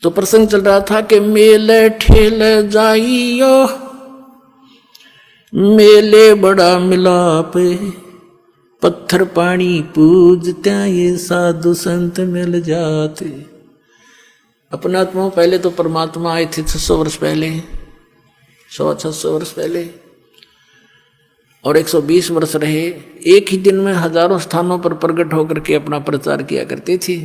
तो प्रसंग चल रहा था कि मेले ठेले जाइयो मेले बड़ा मिलाप, पत्थर पानी पूजते ये साधु संत मिल जाते। अपनात्मा पहले तो परमात्मा आए थे 600 वर्ष पहले, 600 वर्ष पहले, और 120 वर्ष रहे। एक ही दिन में हजारों स्थानों पर प्रकट होकर के अपना प्रचार किया करते थे।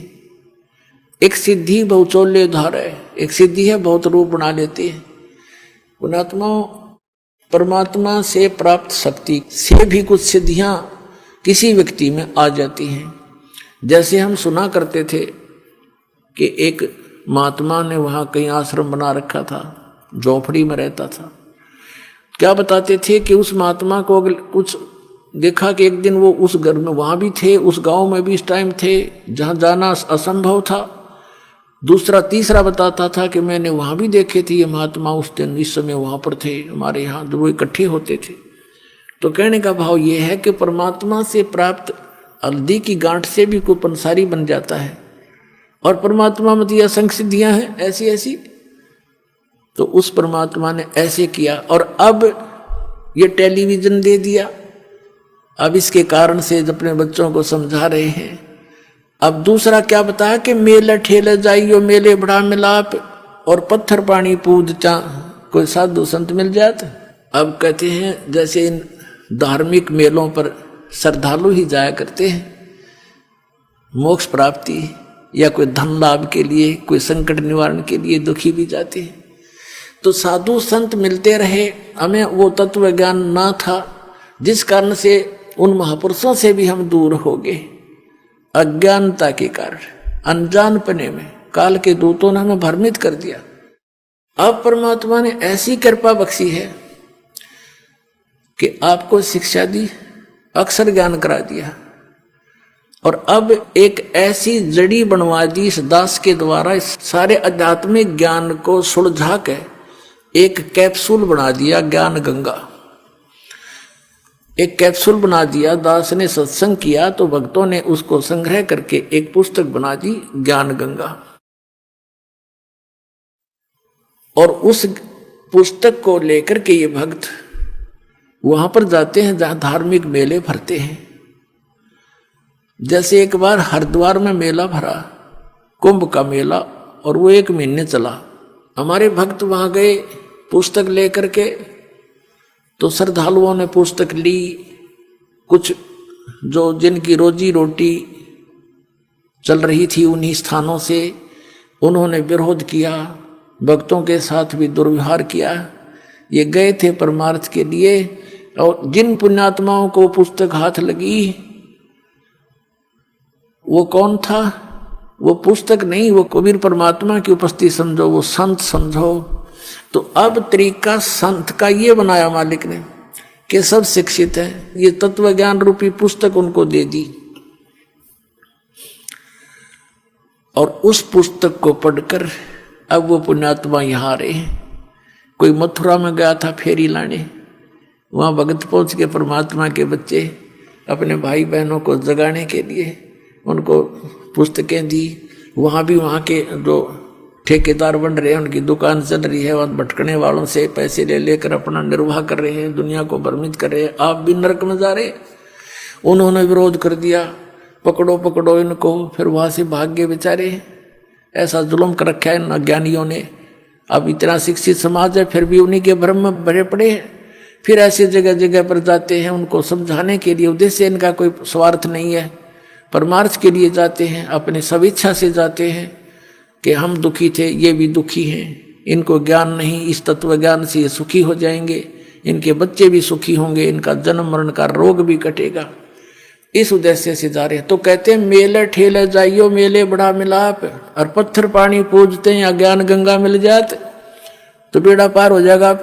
एक सिद्धि बहुचोल्य धार है, एक सिद्धि है बहुत रूप बना लेती है। पुणात्मा परमात्मा से प्राप्त शक्ति से भी कुछ सिद्धियां किसी व्यक्ति में आ जाती हैं। जैसे हम सुना करते थे कि एक महात्मा ने वहाँ कहीं आश्रम बना रखा था, झोपड़ी में रहता था। क्या बताते थे कि उस महात्मा को कुछ देखा कि एक दिन वो उस घर में वहाँ भी थे, उस गांव में भी इस टाइम थे जहाँ जाना असंभव था। दूसरा तीसरा बताता था कि मैंने वहाँ भी देखे थे ये महात्मा उस दिन इस समय वहाँ पर थे, हमारे यहाँ वो इकट्ठे होते थे। तो कहने का भाव ये है कि परमात्मा से प्राप्त हल्दी की गांठ से भी कोई पंसारी बन जाता है, और परमात्मा में तो असंख्य सिद्धियां हैं ऐसी ऐसी। तो उस परमात्मा ने ऐसे किया, और अब ये टेलीविजन दे दिया। अब इसके कारण से अपने बच्चों को समझा रहे हैं। अब दूसरा क्या बताया कि मेले ठेले जाइयो मेले बड़ा मिलाप, और पत्थर पानी पूज चा कोई साधु संत मिल जाते। अब कहते हैं जैसे इन धार्मिक मेलों पर श्रद्धालु ही जाया करते हैं मोक्ष प्राप्ति या कोई धन लाभ के लिए, कोई संकट निवारण के लिए, दुखी भी जाते हैं। तो साधु संत मिलते रहे, हमें वो तत्व ज्ञान ना था, जिस कारण से उन महापुरुषों से भी हम दूर हो गए। अज्ञानता के कारण, अनजानपने में काल के दूतों ने हमें भ्रमित कर दिया। अब परमात्मा ने ऐसी कृपा बख्शी है कि आपको शिक्षा दी, अक्षर ज्ञान करा दिया, और अब एक ऐसी जड़ी बनवा दी इस दास के द्वारा, इस सारे आध्यात्मिक ज्ञान को सुलझा के एक कैप्सूल बना दिया, ज्ञान गंगा। एक कैप्सूल बना दिया। दास ने सत्संग किया तो भक्तों ने उसको संग्रह करके एक पुस्तक बना दी, ज्ञान गंगा। और उस पुस्तक को लेकर के ये भक्त वहां पर जाते हैं जहां धार्मिक मेले भरते हैं। जैसे एक बार हरिद्वार में मेला भरा, कुंभ का मेला, और वो 1 महीने चला। हमारे भक्त वहां गए पुस्तक लेकर के, तो श्रद्धालुओं ने पुस्तक ली। कुछ जो जिनकी रोजी रोटी चल रही थी उन्हीं स्थानों से, उन्होंने विरोध किया, भक्तों के साथ भी दुर्व्यवहार किया। ये गए थे परमार्थ के लिए, और जिन पुण्यात्माओं को पुस्तक हाथ लगी वो कौन था? वो पुस्तक नहीं, वो कबीर परमात्मा की उपस्थिति समझो, वो संत समझो। तो अब तरीका संत का ये बनाया मालिक ने कि सब शिक्षित है, ये तत्व ज्ञान रूपी पुस्तक उनको दे दी, और उस पुस्तक को पढ़कर अब वो पुण्यात्मा यहाँ रहे हैं। कोई मथुरा में गया था फेरी लाने, वहाँ भगत पहुँच के परमात्मा के बच्चे अपने भाई बहनों को जगाने के लिए उनको पुस्तकें दी। वहाँ भी वहाँ के जो ठेकेदार बन रहे हैं, उनकी दुकान चल रही है, वहाँ भटकने वालों से पैसे ले लेकर अपना निर्वाह कर रहे हैं, दुनिया को भ्रमित कर रहे हैं। आप भी नरक में जा रहे। उन्होंने विरोध कर दिया, पकड़ो पकड़ो इनको। फिर वहाँ से भाग गए बेचारे। ऐसा जुल्म कर रखा है इन अज्ञानियों ने। अब इतना शिक्षित समाज है फिर भी उन्हीं के भ्रम में भरे पड़े हैं। फिर ऐसी जगह जगह पर जाते हैं उनको समझाने के लिए। उद्देश्य इनका कोई स्वार्थ नहीं है, परमार्थ के लिए जाते हैं, अपने स्वेच्छा से जाते हैं कि हम दुखी थे, ये भी दुखी हैं, इनको ज्ञान नहीं, इस तत्व ज्ञान से ये सुखी हो जाएंगे, इनके बच्चे भी सुखी होंगे, इनका जन्म मरण का रोग भी कटेगा। इस उद्देश्य से जा रहे हैं। तो कहते हैं मेले ठेले जाइयो मेले बड़ा मिलाप, और पत्थर पानी पूजते हैं या ज्ञान गंगा मिल जाते तो बेड़ा पार हो जाएगा।